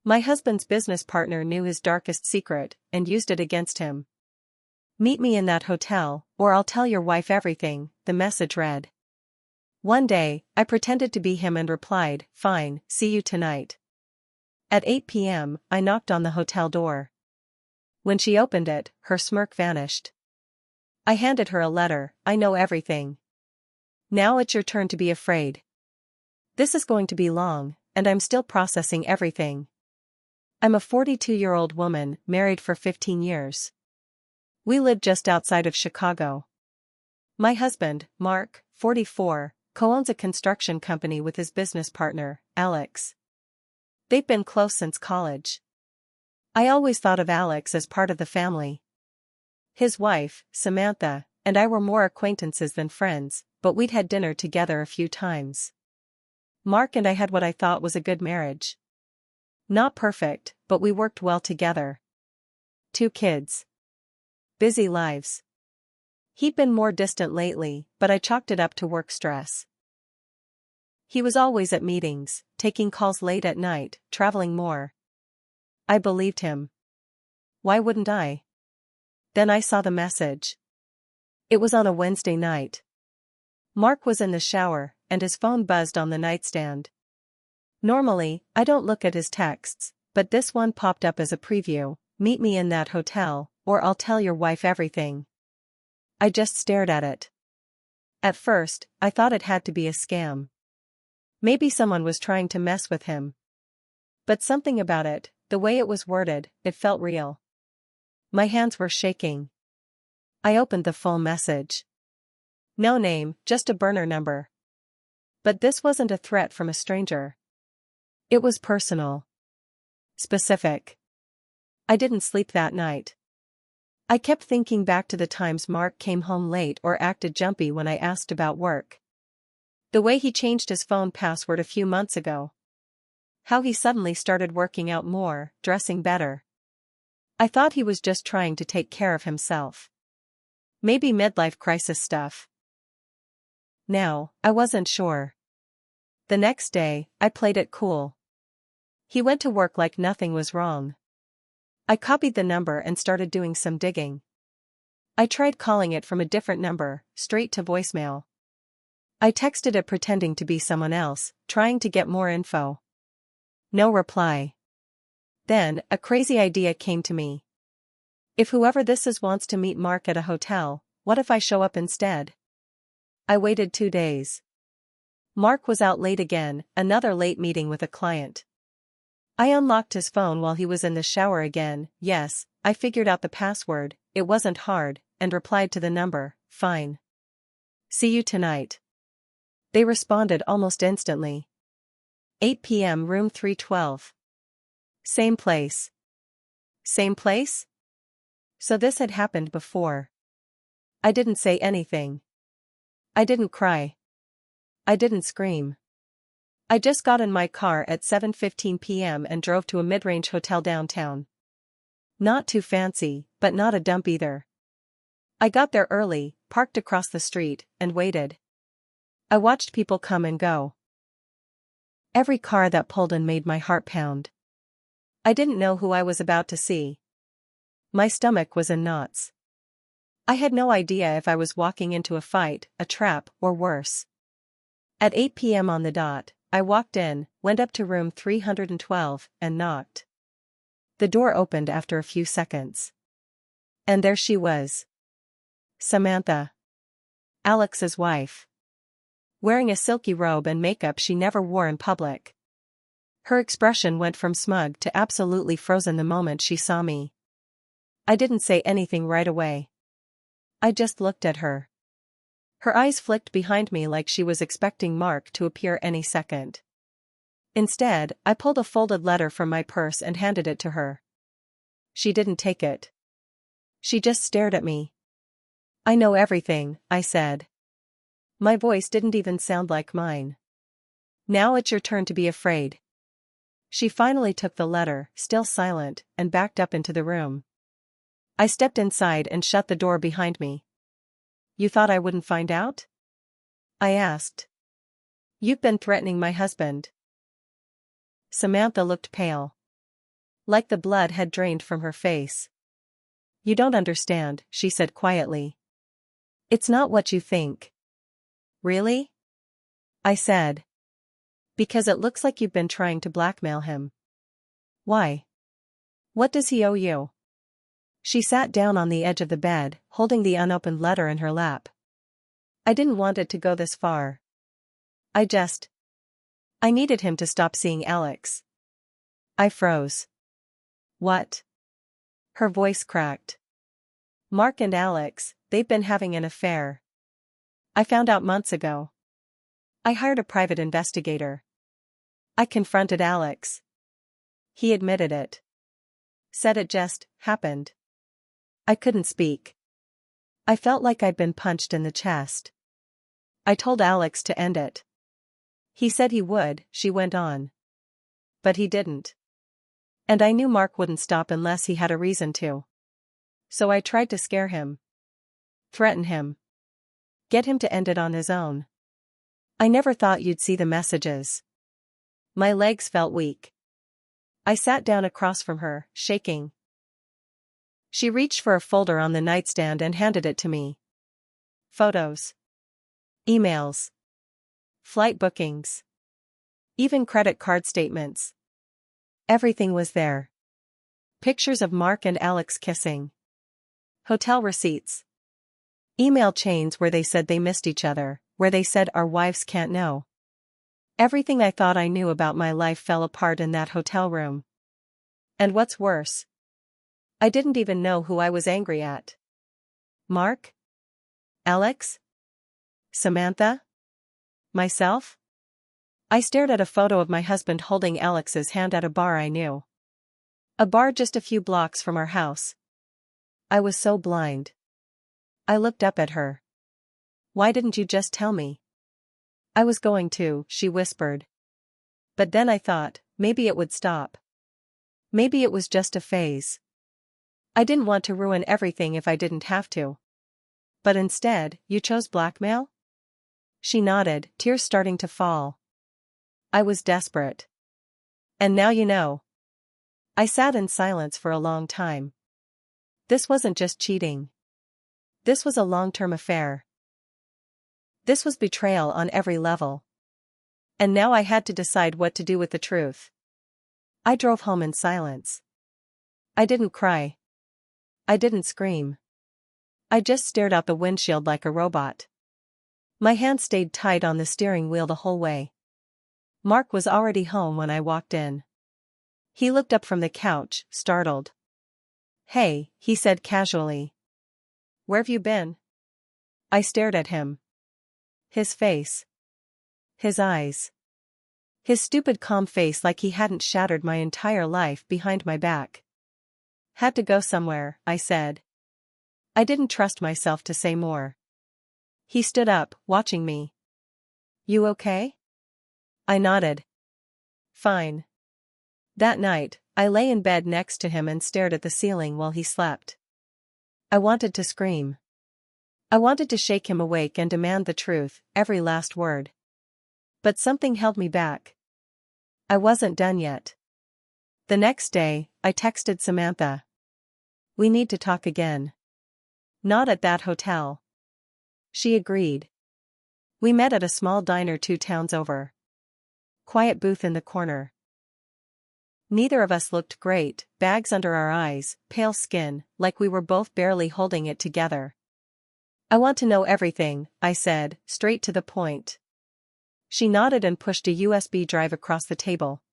My husband's business partner knew his darkest secret and used it against him. Meet me in that hotel, or I'll tell your wife everything, the message read. One day, I pretended to be him and replied, "Fine, see you tonight." At 8 p.m., I knocked on the hotel door. When she opened it, her smirk vanished. I handed her a letter. "I know everything. Now it's your turn to be afraid. This is going to be long, and I'm still processing everything. I'm a 42-year-old woman, married for 15 years. We live just outside of Chicago. My husband, Mark, 44, co-owns a construction company with his business partner, Alex. They've been close since college. I always thought of Alex as part of the family. His wife, Samantha, and I were more acquaintances than friends, but we'd had dinner together a few times. Mark and I had what I thought was a good marriage. Not perfect, but we worked well together. 2 kids. Busy lives. He'd been more distant lately, but I chalked it up to work stress. He was always at meetings, taking calls late at night, traveling more. I believed him. Why wouldn't I? Then I saw the message. It was on a Wednesday night. Mark was in the shower, and his phone buzzed on the nightstand. Normally, I don't look at his texts, but this one popped up as a preview: "Meet me in that hotel, or I'll tell your wife everything." I just stared at it. At first, I thought it had to be a scam. Maybe someone was trying to mess with him. But something about it, the way it was worded, it felt real. My hands were shaking. I opened the full message. No name, just a burner number. But this wasn't a threat from a stranger. It was personal. Specific. I didn't sleep that night. I kept thinking back to the times Mark came home late or acted jumpy when I asked about work. The way he changed his phone password a few months ago. How he suddenly started working out more, dressing better. I thought he was just trying to take care of himself. Maybe midlife crisis stuff. Now, I wasn't sure. The next day, I played it cool. He went to work like nothing was wrong. I copied the number and started doing some digging. I tried calling it from a different number, straight to voicemail. I texted it pretending to be someone else, trying to get more info. No reply. Then, a crazy idea came to me. If whoever this is wants to meet Mark at a hotel, what if I show up instead? I waited 2 days. Mark was out late again, another late meeting with a client. I unlocked his phone while he was in the shower again. Yes, I figured out the password, it wasn't hard, and replied to the number, "Fine. See you tonight." They responded almost instantly. 8 p.m. room 312. Same place. Same place? So this had happened before. I didn't say anything. I didn't cry. I didn't scream. I just got in my car at 7:15 p.m. and drove to a mid-range hotel downtown. Not too fancy, but not a dump either. I got there early, parked across the street, and waited. I watched people come and go. Every car that pulled in made my heart pound. I didn't know who I was about to see. My stomach was in knots. I had no idea if I was walking into a fight, a trap, or worse. At 8 p.m. on the dot, I walked in, went up to room 312, and knocked. The door opened after a few seconds. And there she was. Samantha. Alex's wife. Wearing a silky robe and makeup she never wore in public. Her expression went from smug to absolutely frozen the moment she saw me. I didn't say anything right away. I just looked at her. Her eyes flicked behind me like she was expecting Mark to appear any second. Instead, I pulled a folded letter from my purse and handed it to her. She didn't take it. She just stared at me. "I know everything," I said. My voice didn't even sound like mine. "Now it's your turn to be afraid." She finally took the letter, still silent, and backed up into the room. I stepped inside and shut the door behind me. "You thought I wouldn't find out?" I asked. "You've been threatening my husband." Samantha looked pale. Like the blood had drained from her face. "You don't understand," she said quietly. "It's not what you think." "Really?" I said. "Because it looks like you've been trying to blackmail him." "Why? What does he owe you?" She sat down on the edge of the bed, holding the unopened letter in her lap. "I didn't want it to go this far. I needed him to stop seeing Alex." I froze. "What?" Her voice cracked. "Mark and Alex, they've been having an affair. I found out months ago. I hired a private investigator. I confronted Alex. He admitted it. Said it just happened." I couldn't speak. I felt like I'd been punched in the chest. "I told Alex to end it. He said he would," she went on. "But he didn't. And I knew Mark wouldn't stop unless he had a reason to. So I tried to scare him. Threaten him. Get him to end it on his own. I never thought you'd see the messages." My legs felt weak. I sat down across from her, shaking. She reached for a folder on the nightstand and handed it to me. Photos. Emails. Flight bookings. Even credit card statements. Everything was there. Pictures of Mark and Alex kissing. Hotel receipts. Email chains where they said they missed each other, where they said our wives can't know. Everything I thought I knew about my life fell apart in that hotel room. And what's worse, I didn't even know who I was angry at. Mark? Alex? Samantha? Myself? I stared at a photo of my husband holding Alex's hand at a bar I knew. A bar just a few blocks from our house. I was so blind. I looked up at her. "Why didn't you just tell me?" "I was going to," she whispered. "But then I thought, maybe it would stop. Maybe it was just a phase. I didn't want to ruin everything if I didn't have to." "But instead, you chose blackmail?" She nodded, tears starting to fall. "I was desperate. And now you know." I sat in silence for a long time. This wasn't just cheating. This was a long-term affair. This was betrayal on every level. And now I had to decide what to do with the truth. I drove home in silence. I didn't cry. I didn't scream. I just stared out the windshield like a robot. My hand stayed tight on the steering wheel the whole way. Mark was already home when I walked in. He looked up from the couch, startled. "Hey," he said casually. "Where've you been?" I stared at him. His face. His eyes. His stupid calm face, like he hadn't shattered my entire life behind my back. "Had to go somewhere," I said. I didn't trust myself to say more. He stood up, watching me. "You okay?" I nodded. "Fine." That night, I lay in bed next to him and stared at the ceiling while he slept. I wanted to scream. I wanted to shake him awake and demand the truth, every last word. But something held me back. I wasn't done yet. The next day, I texted Samantha. "We need to talk again." "Not at that hotel." She agreed. We met at a small diner 2 towns over. Quiet booth in the corner. Neither of us looked great, bags under our eyes, pale skin, like we were both barely holding it together. "I want to know everything," I said, straight to the point. She nodded and pushed a USB drive across the table.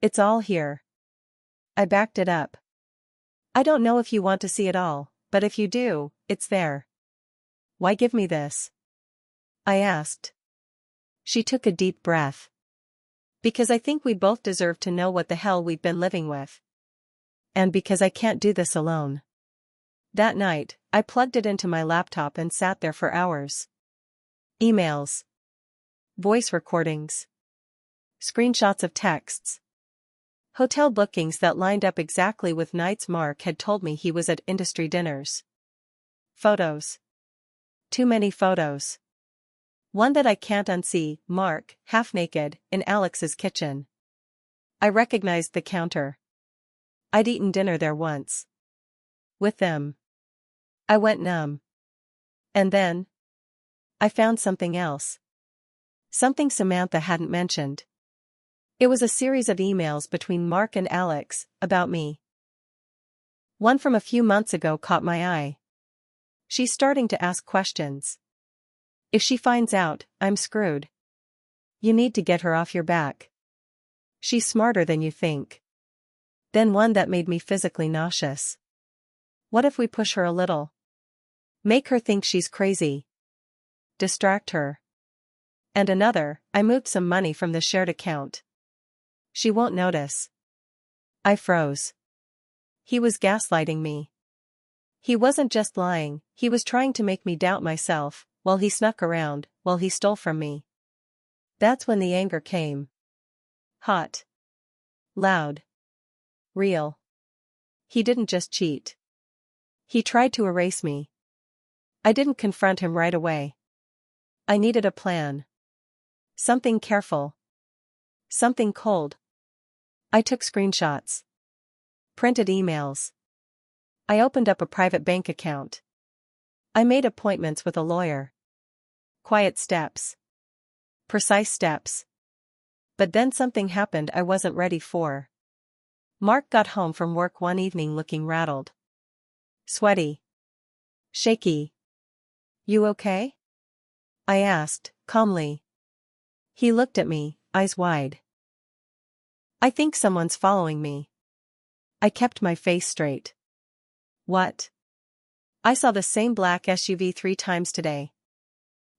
"It's all here." I backed it up. "I don't know if you want to see it all, but if you do, it's there." "Why give me this?" I asked. She took a deep breath. "Because I think we both deserve to know what the hell we've been living with. And because I can't do this alone." That night, I plugged it into my laptop and sat there for hours. Emails. Voice recordings. Screenshots of texts. Hotel bookings that lined up exactly with nights Mark had told me he was at industry dinners. Photos. Too many photos. One that I can't unsee, Mark, half naked, in Alex's kitchen. I recognized the counter. I'd eaten dinner there once. With them. I went numb. And then I found something else. Something Samantha hadn't mentioned. It was a series of emails between Mark and Alex about me. One from a few months ago caught my eye. She's starting to ask questions. If she finds out, I'm screwed. You need to get her off your back. She's smarter than you think. Then one that made me physically nauseous. What if we push her a little? Make her think she's crazy. Distract her. And another, I moved some money from the shared account. She won't notice. I froze. He was gaslighting me. He wasn't just lying, he was trying to make me doubt myself, while he snuck around, while he stole from me. That's when the anger came. Hot. Loud. Real. He didn't just cheat. He tried to erase me. I didn't confront him right away. I needed a plan. Something careful. Something cold. I took screenshots. Printed emails. I opened up a private bank account. I made appointments with a lawyer. Quiet steps. Precise steps. But then something happened I wasn't ready for. Mark got home from work one evening looking rattled. Sweaty. Shaky. You okay? I asked, calmly. He looked at me, eyes wide. I think someone's following me. I kept my face straight. What? I saw the same black SUV 3 times today.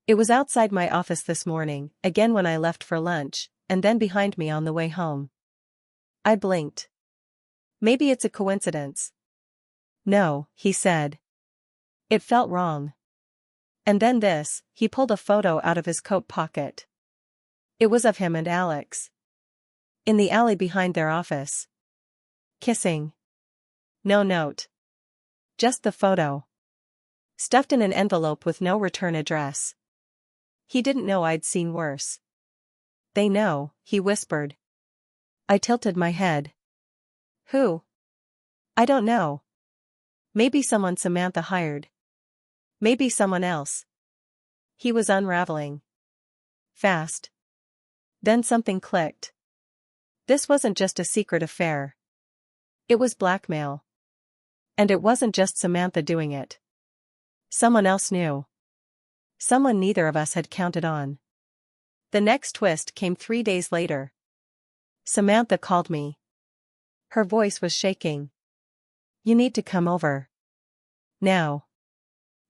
It was outside my office this morning, again when I left for lunch, and then behind me on the way home. I blinked. Maybe it's a coincidence. No, he said. It felt wrong. And then this, he pulled a photo out of his coat pocket. It was of him and Alex. In the alley behind their office. Kissing. No note. Just the photo. Stuffed in an envelope with no return address. He didn't know I'd seen worse. They know, he whispered. I tilted my head. Who? I don't know. Maybe someone Samantha hired. Maybe someone else. He was unraveling. Fast. Then something clicked. This wasn't just a secret affair. It was blackmail. And it wasn't just Samantha doing it. Someone else knew. Someone neither of us had counted on. The next twist came 3 days later. Samantha called me. Her voice was shaking. You need to come over. Now.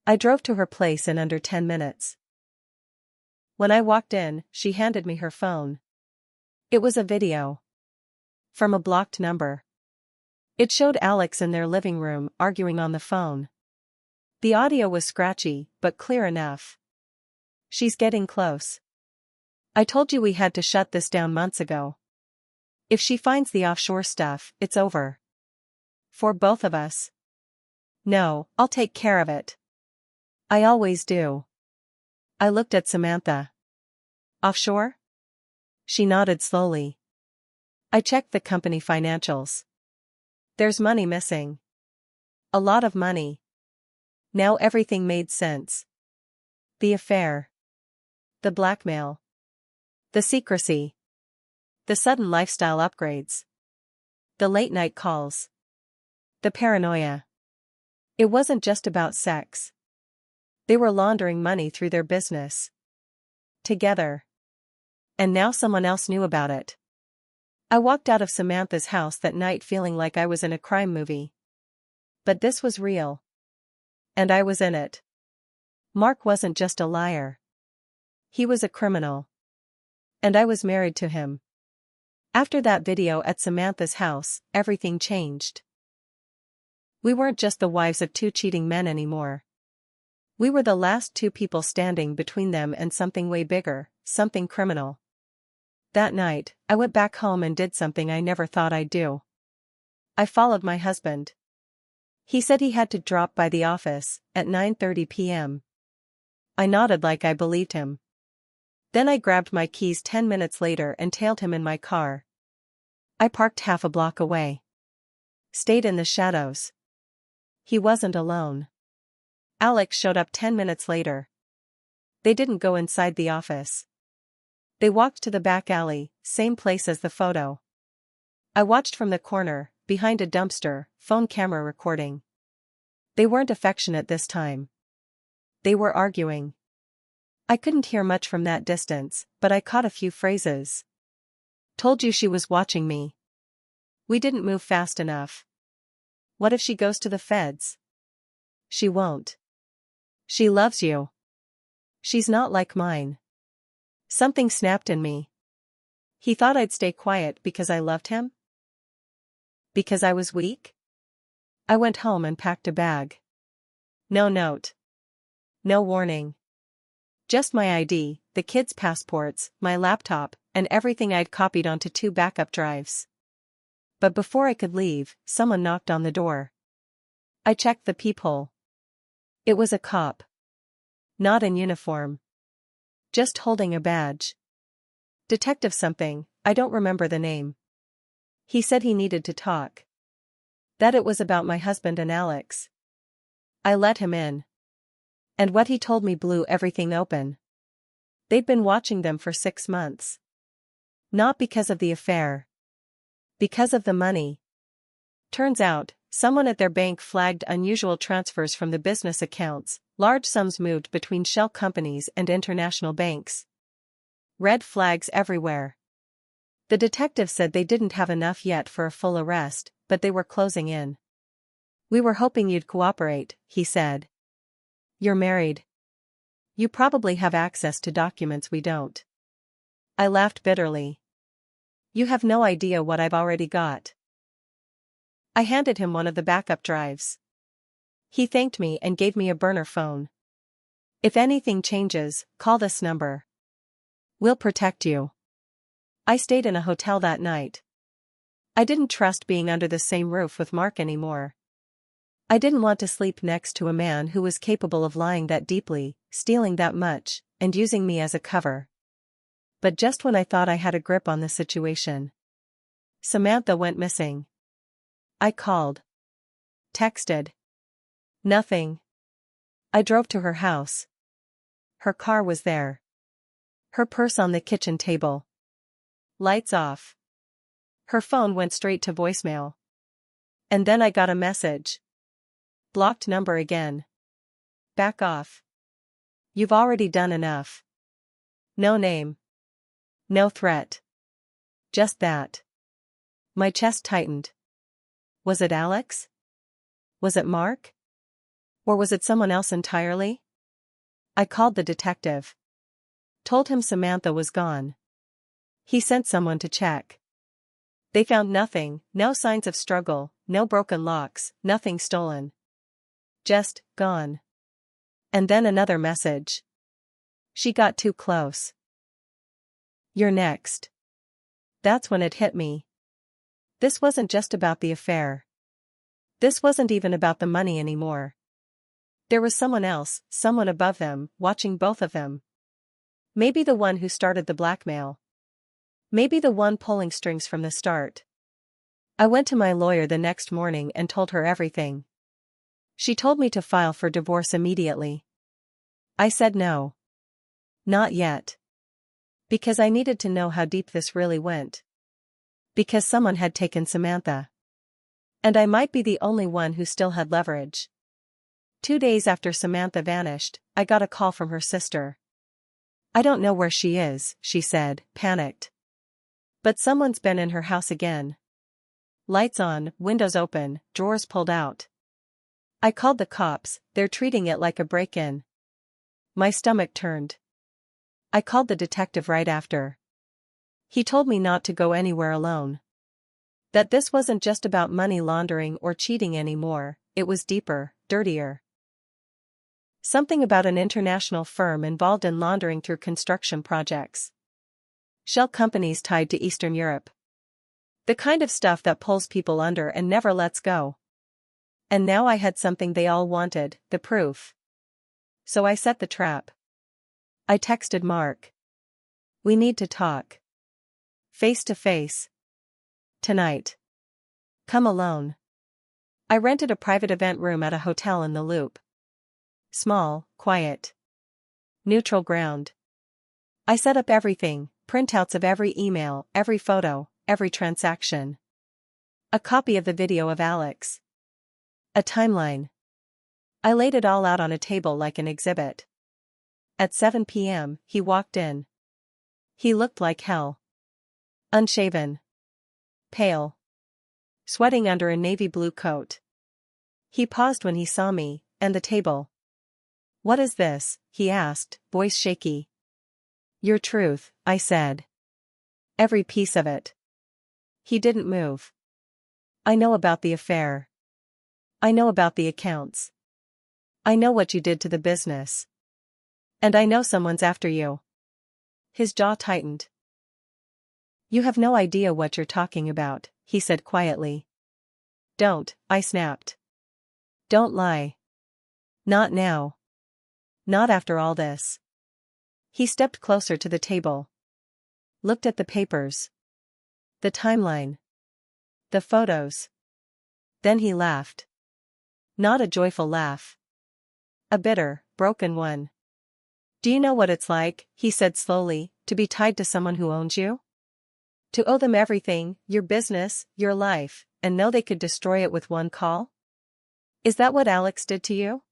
I drove to her place in under 10 minutes. When I walked in, she handed me her phone. It was a video. From a blocked number. It showed Alex in their living room arguing on the phone. The audio was scratchy, but clear enough. She's getting close. I told you we had to shut this down months ago. If she finds the offshore stuff, it's over. For both of us. No, I'll take care of it. I always do. I looked at Samantha. Offshore? She nodded slowly. I checked the company financials. There's money missing. A lot of money. Now everything made sense. The affair. The blackmail. The secrecy. The sudden lifestyle upgrades. The late-night calls. The paranoia. It wasn't just about sex. They were laundering money through their business. Together. And now someone else knew about it. I walked out of Samantha's house that night feeling like I was in a crime movie. But this was real. And I was in it. Mark wasn't just a liar. He was a criminal. And I was married to him. After that video at Samantha's house, everything changed. We weren't just the wives of 2 cheating men anymore. We were the last 2 people standing between them and something way bigger, something criminal. That night, I went back home and did something I never thought I'd do. I followed my husband. He said he had to drop by the office at 9:30 p.m. I nodded like I believed him. Then I grabbed my keys 10 minutes later and tailed him in my car. I parked half a block away. stayed in the shadows. He wasn't alone. Alex showed up 10 minutes later. They didn't go inside the office. They walked to the back alley, same place as the photo. I watched from the corner, behind a dumpster, phone camera recording. They weren't affectionate this time. They were arguing. I couldn't hear much from that distance, but I caught a few phrases. Told you she was watching me. We didn't move fast enough. What if she goes to the feds? She won't. She loves you. She's not like mine. Something snapped in me. He thought I'd stay quiet because I loved him? Because I was weak? I went home and packed a bag. No note. No warning. Just my ID, the kids' passports, my laptop, and everything I'd copied onto 2 backup drives. But before I could leave, someone knocked on the door. I checked the peephole. It was a cop. Not in uniform. Just holding a badge. Detective something, I don't remember the name. He said he needed to talk. That it was about my husband and Alex. I let him in. And what he told me blew everything open. They'd been watching them for 6 months. Not because of the affair. Because of the money. Turns out, someone at their bank flagged unusual transfers from the business accounts, large sums moved between shell companies and international banks. Red flags everywhere. The detective said they didn't have enough yet for a full arrest, but they were closing in. We were hoping you'd cooperate, he said. You're married. You probably have access to documents we don't. I laughed bitterly. You have no idea what I've already got. I handed him one of the backup drives. He thanked me and gave me a burner phone. If anything changes, call this number. We'll protect you. I stayed in a hotel that night. I didn't trust being under the same roof with Mark anymore. I didn't want to sleep next to a man who was capable of lying that deeply, stealing that much, and using me as a cover. But just when I thought I had a grip on the situation, Samantha went missing. I called. Texted. Nothing. I drove to her house. Her car was there. Her purse on the kitchen table. Lights off. Her phone went straight to voicemail. And then I got a message. Blocked number again. Back off. You've already done enough. No name. No threat. Just that. My chest tightened. Was it Alex? Was it Mark? Or was it someone else entirely? I called the detective. Told him Samantha was gone. He sent someone to check. They found nothing, no signs of struggle, no broken locks, nothing stolen. Just, gone. And then another message. She got too close. You're next. That's when it hit me. This wasn't just about the affair. This wasn't even about the money anymore. There was someone else, someone above them, watching both of them. Maybe the one who started the blackmail. Maybe the one pulling strings from the start. I went to my lawyer the next morning and told her everything. She told me to file for divorce immediately. I said no. Not yet. Because I needed to know how deep this really went. Because someone had taken Samantha. And I might be the only one who still had leverage. 2 days after Samantha vanished, I got a call from her sister. I don't know where she is, she said, panicked. But someone's been in her house again. Lights on, windows open, drawers pulled out. I called the cops, they're treating it like a break-in. My stomach turned. I called the detective right after. He told me not to go anywhere alone. That this wasn't just about money laundering or cheating anymore, it was deeper, dirtier. Something about an international firm involved in laundering through construction projects. Shell companies tied to Eastern Europe. The kind of stuff that pulls people under and never lets go. And now I had something they all wanted, the proof. So I set the trap. I texted Mark. We need to talk. Face to face. Tonight. Come alone. I rented a private event room at a hotel in the Loop. Small, quiet. Neutral ground. I set up everything, printouts of every email, every photo, every transaction. A copy of the video of Alex. A timeline. I laid it all out on a table like an exhibit. At 7 p.m., he walked in. He looked like hell. Unshaven. Pale. Sweating under a navy blue coat. He paused when he saw me, and the table. "What is this?" he asked, voice shaky. "Your truth," I said. "Every piece of it." He didn't move. "I know about the affair. I know about the accounts. I know what you did to the business. And I know someone's after you." His jaw tightened. "You have no idea what you're talking about," he said quietly. "Don't," I snapped. "Don't lie. Not now. Not after all this." He stepped closer to the table. Looked at the papers. The timeline. The photos. Then he laughed. Not a joyful laugh. A bitter, broken one. "Do you know what it's like," he said slowly, "to be tied to someone who owns you? To owe them everything, your business, your life, and know they could destroy it with one call? Is that what Alex did to you?"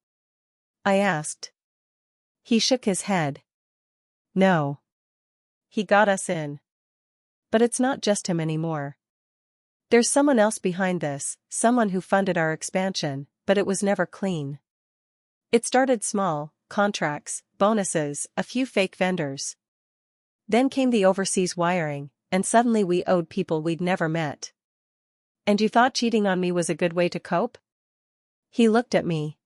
I asked. He shook his head. "No. He got us in. But it's not just him anymore. There's someone else behind this, someone who funded our expansion, but it was never clean. It started small, contracts, bonuses, a few fake vendors. Then came the overseas wiring, and suddenly we owed people we'd never met. And you thought cheating on me was a good way to cope?" He looked at me.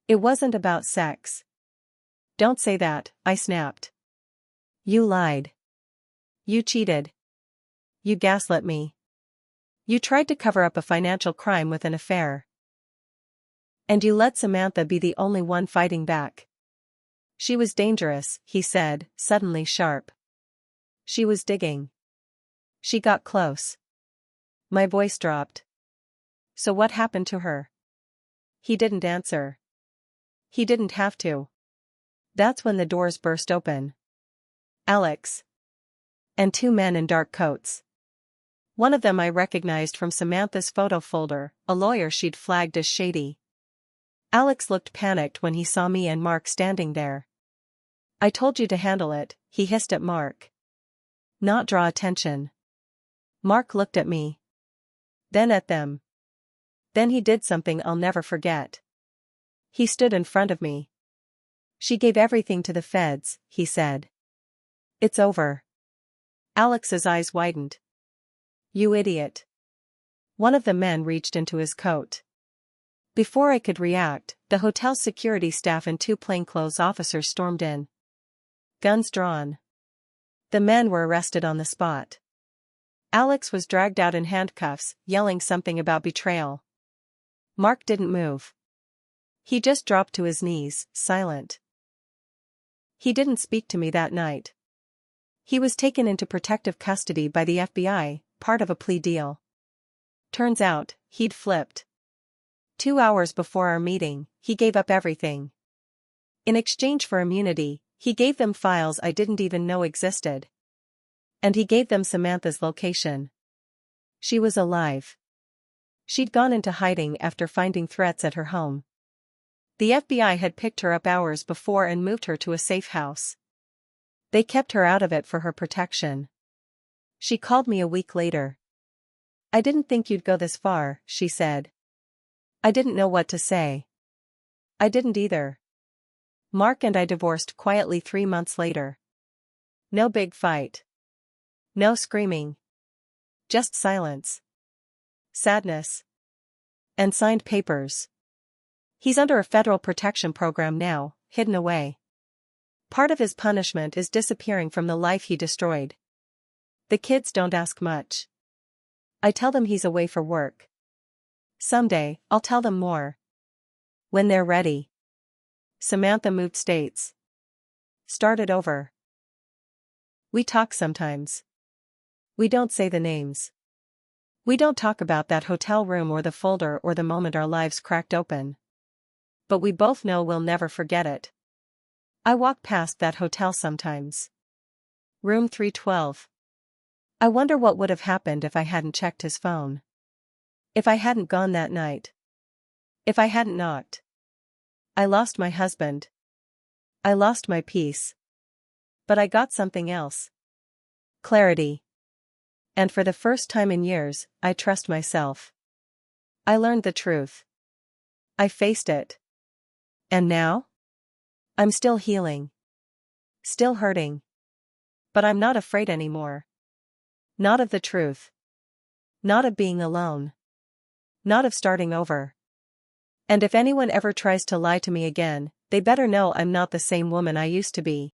"It wasn't about sex." "Don't say that," I snapped. "You lied. You cheated. You gaslit me. You tried to cover up a financial crime with an affair. And you let Samantha be the only one fighting back. She was dangerous," he said, suddenly sharp. "She was digging. She got close." My voice dropped. "So what happened to her?" He didn't answer. He didn't have to. That's when the doors burst open. Alex. And two men in dark coats. One of them I recognized from Samantha's photo folder, a lawyer she'd flagged as shady. Alex looked panicked when he saw me and Mark standing there. "I told you to handle it," he hissed at Mark. "Not draw attention." Mark looked at me. Then at them. Then he did something I'll never forget. He stood in front of me. "She gave everything to the feds," he said. "It's over." Alex's eyes widened. "You idiot." One of the men reached into his coat. Before I could react, the hotel's security staff and two plainclothes officers stormed in. Guns drawn. The men were arrested on the spot. Alex was dragged out in handcuffs, yelling something about betrayal. Mark didn't move. He just dropped to his knees, silent. He didn't speak to me that night. He was taken into protective custody by the FBI, part of a plea deal. Turns out, he'd flipped. 2 hours before our meeting, he gave up everything. In exchange for immunity, he gave them files I didn't even know existed. And he gave them Samantha's location. She was alive. She'd gone into hiding after finding threats at her home. The FBI had picked her up hours before and moved her to a safe house. They kept her out of it for her protection. She called me a week later. "I didn't think you'd go this far," she said. I didn't know what to say. I didn't either. Mark and I divorced quietly 3 months later. No big fight. No screaming. Just silence. Sadness. And signed papers. He's under a federal protection program now, hidden away. Part of his punishment is disappearing from the life he destroyed. The kids don't ask much. I tell them he's away for work. Someday, I'll tell them more. When they're ready. Samantha moved states. Started over. We talk sometimes. We don't say the names. We don't talk about that hotel room or the folder or the moment our lives cracked open. But we both know we'll never forget it. I walk past that hotel sometimes. Room 312. I wonder what would have happened if I hadn't checked his phone. If I hadn't gone that night. If I hadn't knocked. I lost my husband. I lost my peace. But I got something else. Clarity. And for the first time in years, I trust myself. I learned the truth. I faced it. And now? I'm still healing. Still hurting. But I'm not afraid anymore. Not of the truth. Not of being alone. Not of starting over. And if anyone ever tries to lie to me again, they better know I'm not the same woman I used to be.